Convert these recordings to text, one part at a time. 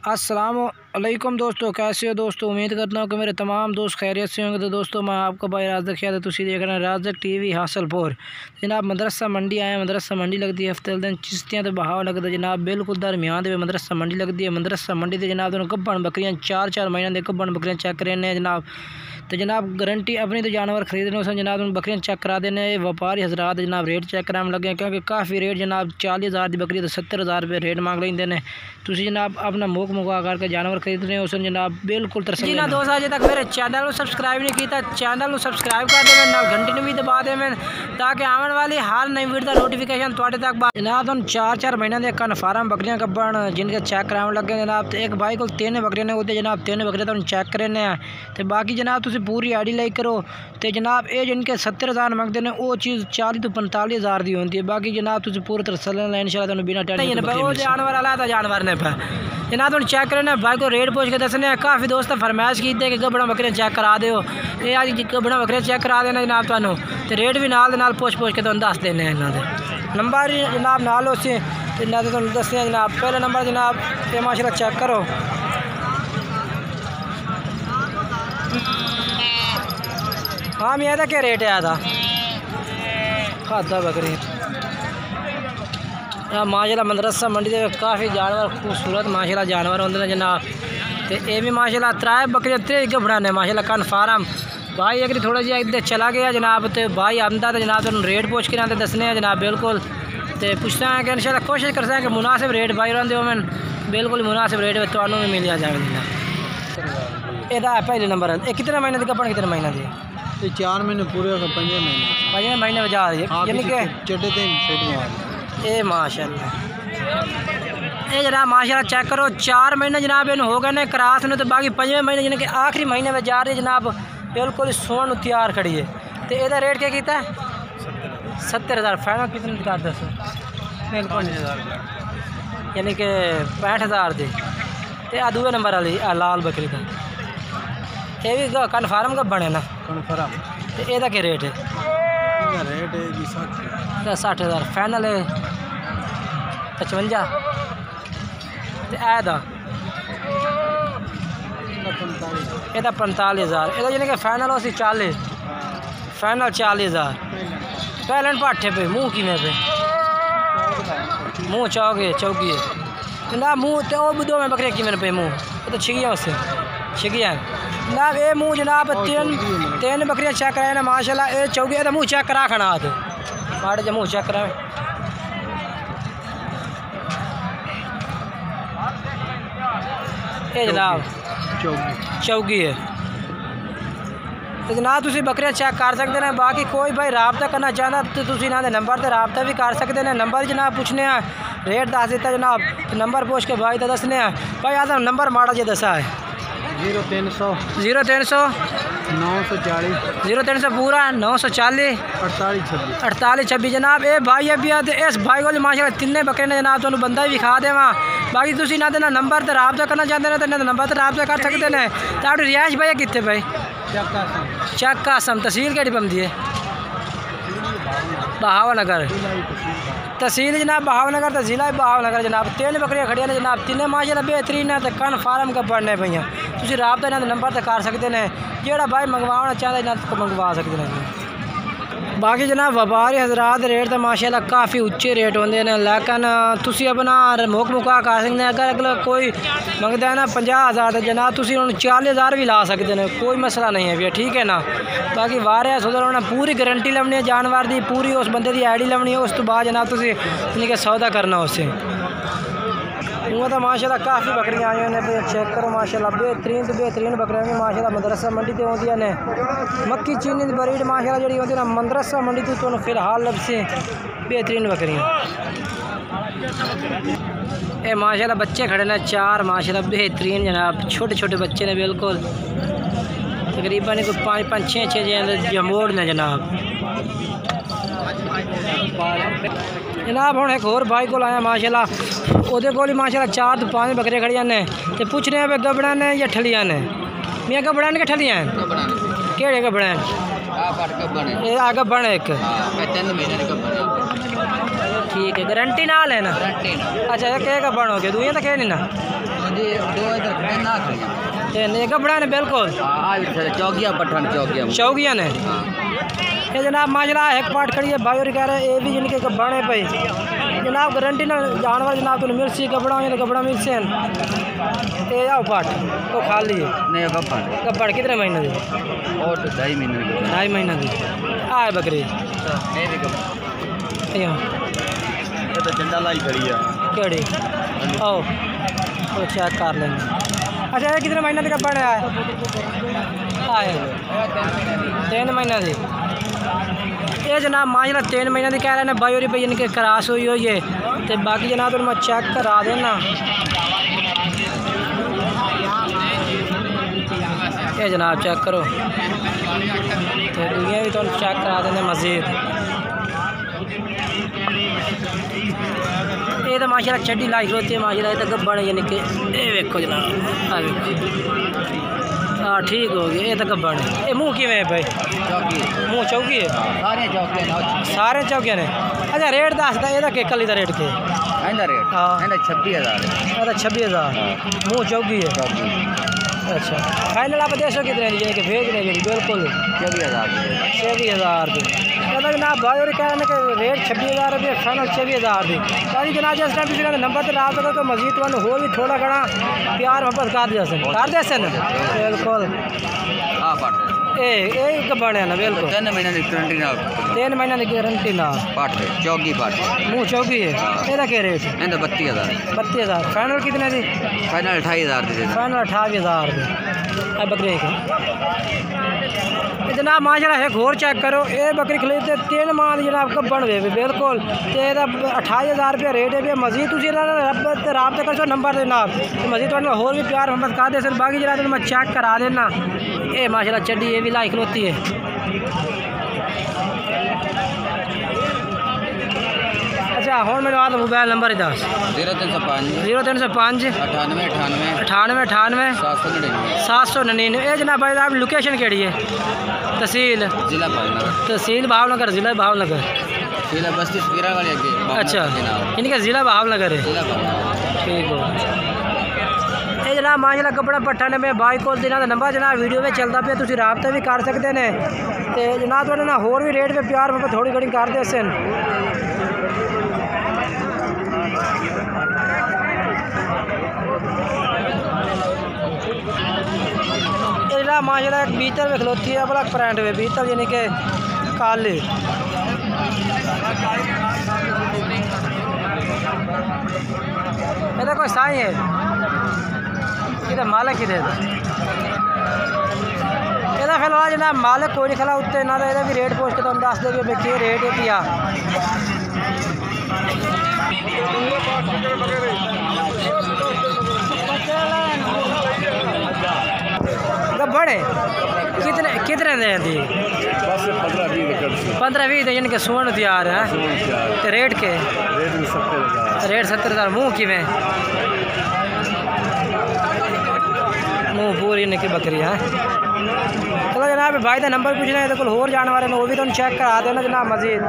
अस्सलाम वालेकुम दोस्तों, कैसे हो दोस्तों। उम्मीद करता हूँ कि मेरे तमाम दोस्त खैरियत से होंगे। तो दोस्तों मैं आपका भाई राज़क ख्याल है, तुसी देख रहे हैं राज़क टीवी हासलपुर। जनाब मदरसा मंडी आए, मदरसा मंडी लगती है हफ्ते दिन चिश्तियाँ तो बहाव लगता जनाब बिल्कुल दरमियान दे मदरसा मंडी लगती है। मदरसा मंडी से जनाब दोनों गब्बन बकरियाँ 4-4 महीने के गब्बन बकरियाँ चेक करने जनाब। तो जनाब गारंटी अपनी तो जानवर खरीदने उस जनाब उन बकरियाँ चेक करा देने। व्यापारी हजरात जनाब रेट चेक कराने लगे हैं, क्योंकि काफ़ी रेट जनाब 40,000 की बकरी तो 70,000 रुपये रेट मांग लेंगे ने। तुसी जनाब अपना मुख मुका करके जानवर खरीदने हो उस जनाब बिल्कुल तरस ना। दोस्त अजे तक मेरे चैनल को सब्सक्राइब नहीं किया, चैनल को सब्सक्राइब कर देवें, नाल घंटी भी दबा देवें ताकि आने वाली हर नई वीडियो का नोटिफिकेशन थोड़े तक। जनाब तुम 4-4 महीने के कन्फर्म बकरियाँ गब्बन जिनके चेक कराने लगे जनाब। तो एक भाई को 3 बकरियाँ होते जनाब, 3 बकरियाँ तुम चेक करने हैं। तो बाकी जनाब तुम पूरी आईडी लाइक करो। तो जनाब ये जिनके 70,000 मंगते हैं वो चीज़ 40 तो 45,000 की होती है। बाकी जनाब तुम पूरी तरह चलना इंशाल्लाह तुम बिना टेंशन जानवर वाला था जानवर ने पे जनाब तुम चेक करना। भाई को रेट पूछ के दसने। काफ़ी दोस्त फरमाइश की कि गब्बना बकरियाँ चेक करा दो, ये आज गब्बना बकरियाँ चेक करा देना जनाब तुहानू। तो रेट भी नाल पूछ के तुम दस देने इन्होंने नंबर जनाब नाल उसे तुम दसने जनाब। पहला नंबर जनाब ये माशाल्लाह चेक करो। हाँ मैं क्या रेट है था खादा बकरी माशाल्लाह। मदरसा मंडी के काफ़ी जानवर खूबसूरत माशाल्लाह जानवर होंगे ने जनाब। तो ये भी माशाल्लाह 3 बकरियाँ 3 गब्बना ने माशाल्लाह कन्फर्म। भाई अगर थोड़ा जिहा इधर चला गया जनाब तो भाई आमदा तो जनाब तुम रेट पूछ के दसने हैं जनाब बिल्कुल। तो पूछता है कि इंशाल्लाह कोशिश करते हैं कि मुनासिब रेट भाई रहा मैं बिल्कुल मुनासिब रेट में तो भी मिल जाएगा जनाब। यदा पहले नंबर है कितने महीने की गब्बन कितने महीने की? 4 महीने पूरे 5 महीने में जा रही है यानी कि चढ़े थे ये माशाल्लाह। ये जनाब माशाल्लाह चेक करो 4 महीने जनाब इन हो गए ने क्रास ने। तो बाकी 5वें महीने यानी कि आखिरी महीने में जा रही है जनाब बिल्कुल सोन तैयार खड़ी है। तो यदा रेट क्या किया? 70,000 फाइनल कितने का दस बिल्कुल यानी कि 65,000 दी। तो आ दूसरे नंबर वाली लाल बकरी का ये भी कन्फर्म गब्बन है ना कन्फर्म। तो यदा क्या रेट है? रेट है 60,000 फाइनल है 55। तो ऐदा यदा 45,000 यदा यानी कि फाइनल हो 40 फाइनल 40,000। पहले पाठे पे मुँह कि पे मुँह चौकी है ना मुँह। तो वो 2 में बकरियाँ कि पे मुँह तो छिगिया उससे छिगिया जनाब। ये मुँह जनाब 3 बकरियाँ चेक कराए ना माशाल्लाह। ये चौकी तो मुँह चेक करा खाना आते माड़े जो मुँह चेक कराए। ये जनाब चौकी है। तो जनाब तुम बकरियाँ चेक कर सकते हैं। बाकी कोई भाई रबता करना चाहता तो तुम इन्होंने नंबर से रबता भी कर सकते हैं। नंबर जनाब पूछने हैं रेट दस दिता जनाब। तो नंबर पूछ के भाई तो दसने हैं भाई आधा नंबर माड़ा जी दसा है 0300 940 0300 पूरा 940 4826 जनाब। ये भाई अभी आते इस भाई को माशाल्लाह 3 बकरे ने जनाब तुम बंदा भी खा देवा। बाकी तुम ना देना नंबर तो रबता करना चाहते हैं तो नंबर तो रबता कर सकते हैं। तो आप रिहाइश भाई कितने भाई चक कासम तहसील केड़ी पौंदी है? बहावनगर तहसील जनाब बहावनगर तो जिला बहावनगर जनाब। 3 बकरियाँ खड़िया ने जनाब 3 माशाल्लाह बेहतरीन है। तो कन्फर्म का पढ़ने पे तुम रबता इन्होंने नंबर तो कर सकते हैं। जोड़ा भाई मंगवाना चाहता इन्होंने तो मंगवा सकते हैं। बाकी जनाब व्यापारी हजरात रेट तो माशाल्लाह काफ़ी उच्चे रेट होंगे ने, लेकिन तुसी अपना मुख मुका कर सकते हैं। अगर अगला कोई मंगता है ना 50,000 तो जनाब तुसी उन्होंने 40,000 भी ला सकते हैं, कोई मसला नहीं है भैया ठीक है ना। बाकी वारे सुधर उन्हें पूरी गारंटी लवनी है जानवर की, पूरी उस बंदे की आईडी लवनी है। उस तो बाद जनाब तुसी यानी कि सौदा करना उससे। वो तो माशाल्लाह काफ़ी बकरियाँ आई हैं चेक करो माशाल्लाह बेहतरीन तो बेहतरीन बकरियाँ भी माशाल्लाह मदरसा मंडी से होंगी ने। मक्की चीनी की बरीड माशाल्लाह जी होती है ना मदरसा मंडी तो फिलहाल लब से बेहतरीन बकरियाँ। ये माशाल्लाह बच्चे खड़े ने 4 माशाल्लाह बेहतरीन जनाब। छोटे छोटे बच्चे ने बिल्कुल तकरीबन कोई 5-5 6 जमोड़ ने जनाब। जनाब हम एक और भाई को आया माशाल्लाह ਉਹਦੇ ਕੋਲ माशाल्लाह 4 तो 5 बकरियाँ खड़िया ने। तो पूछ रहे हैं गबड़ा ने या ठलिया ने? मियाँ गबड़ा ने कि ठलिया हैं? केड़े गबड़ा हैं? ये आ गबड़ एक ठीक है, गारंटी नाल है ना? अच्छा ये कह गब्बड़ हो गया, दुनिया तो कह नहीं ना ये गब्बड़ा ने बिल्कुल चौगिया ने। ये जनाब माजरा एक पार्ट खड़ी है भाई और कह रहे ये भी जिनके गब्बड़े पे जनाब गारंटी ना जानवर जनाब तुम मिल सी गब्बड़ा या गब्बड़ा मिल से ये आओ पार्ट तो खाली है नहीं गब्बड़ कितने महीने दी? और 2.5 महीने दी आए बकरी ये तो झंडा लाई खड़ी है केड़ी आओ तो चेक कर लेंगे। अच्छा ये कितने महीने का बड़ा है? आए 3 महीने दी। ये जनाब माजरा 3 महीने की कह रहे हैं भाई और भाई इनके क्रास हुई हुई है तो बाकी जनाब तो मैं चेक करा देना। ये जनाब चेक करो तो दुनिया भी तो चेक करा देने मज़ीद। ये तो माशाल्लाह चड्डी लाई होती है माशाल्लाह। ये तो गब्बड़ यानी कि ये देखो जनाब आ देखो हाँ ठीक हो गया। ये तो गब्बड़ है। ये मुँह किमें है भाई? मुँह चौकी है सारे चौकिया ने। अच्छा रेट दसदा ये के कली का रेट के? हाँ 26,000 मुँह चौकी है। अच्छा फाइनल आप दे सो कितने दी कि भेज रहे जी? बिल्कुल 26,000 रुपये जनाब भाई और कह रहे हैं कि रेट 26,000 रुपये फाइनल 26,000 दी। बाकी जनाब जिस टाइम किसी का नंबर पर रहा तो मजीद वाले हो भी थोड़ा घना प्यार मोहब्बत कर दे बिल्कुल। ए गब्बड़ है ना बिल्कुल 3 महीने की गारंटी ना 3 महीने की गारंटी ना चौकी मुँह चौकी है। ये क्या रेट? 32,000 फाइनल कितने दी? फाइनल 28,000 फाइनल 28,000 अब बकरी जनाब माशाल्लाह एक होर चेक करो। ये बकरी खरीदते 3 माह जनाब गब्बड़ वे बिल्कुल तो 28,000 रुपया रेट है। मजीद तुम रबता कर सो नंबर दे जनाब मजीद होर भी प्यार मोहब्बत कर दे सर। बाकी जनाब मैं चेक करा देना। ये माशाल्लाह चड्डी ये भी लाई खलोती है। अच्छा हूँ मेरे बाद मोबाइल नंबर 10 0305 98 799। ये जनाब भाई साहब लोकेशन केड़ी है? तहसील भावनगर ज़िला भावनगर। अच्छा इनका ज़िला भावनगर है। ठीक हो ये जनाब माशाल्लाह कपड़ा पट्ठा ने मैं बाई कोल दिना नंबर जनाब वीडियो में चलता पे तुम रबता भी कर सकते हैं तो जनाब थोड़े ना होर भी रेट पे प्यार में थोड़ी घड़ी कर दे सन। ये माशाल्लाह एक बीतर में खलोती है बड़ा फ्रेंड में बीतर यानी कि काले ये कोई साई है कि मालिक किधर ये फिलहाल जनाब मालिक कोई नहीं खला उत्ते ना तो भी रेट पूछ के तुम दस दे कि रेट है पिया। गब्बड़ कितने दे दी? 15-20 यानी कि सोन तैयार है तो रेट के? रेट 70,000 मुँह किमें? मुँह पूरी निकी बकरी है। चलो जनाब भाई का नंबर पूछना है तो कोई होर जानवर है वो भी तुम चेक करा देना जनाब मजीद।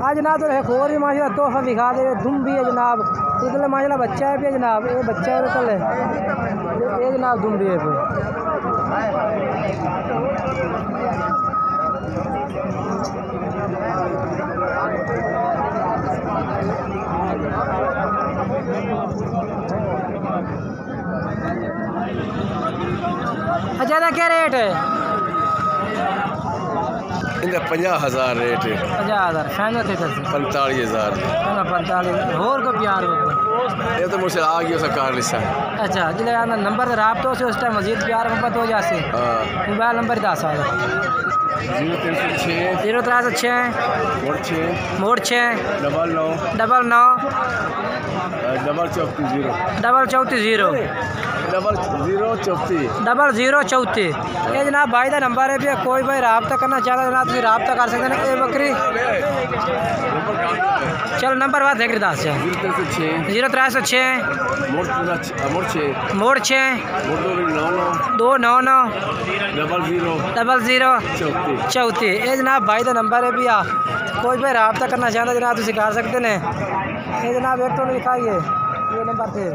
हाँ जनाब तो एक और भी माशाल्लाह तोहफा दिखा दे। धुम भी है जनाब इसलिए माशाल्लाह बच्चा है भी जनाब ये बच्चा है कल ये जनाब धुम भी है पे। अच्छा क्या रेट है? इनका 50,000 रेट है। 50,000 फाइनल थे 45,000 45 होर को प्यार हो ये तो मुझसे आ गया उसका कार लिसा। अच्छा जिले नंबर रबता से उस टाइम मजीद प्यार मोहब्बत हो जासे। मोबाइल नंबर 10 0306 मोड़ 6 99 0034 ये जनाब भाई का नंबर है भी कोई भाई रबता करना चाहता जनाब तुम रबता कर सकते हैं। ये बकरी चलो नंबर बात है कि 10 0306 मोड़ 6 299 00 34। ये जनाब भाई का नंबर है भैया, कोई भाई रब्ता करना चाहता जनाब तुम कर सकते हैं। ये जनाब एक तो लिखा ही है ये नंबर थे।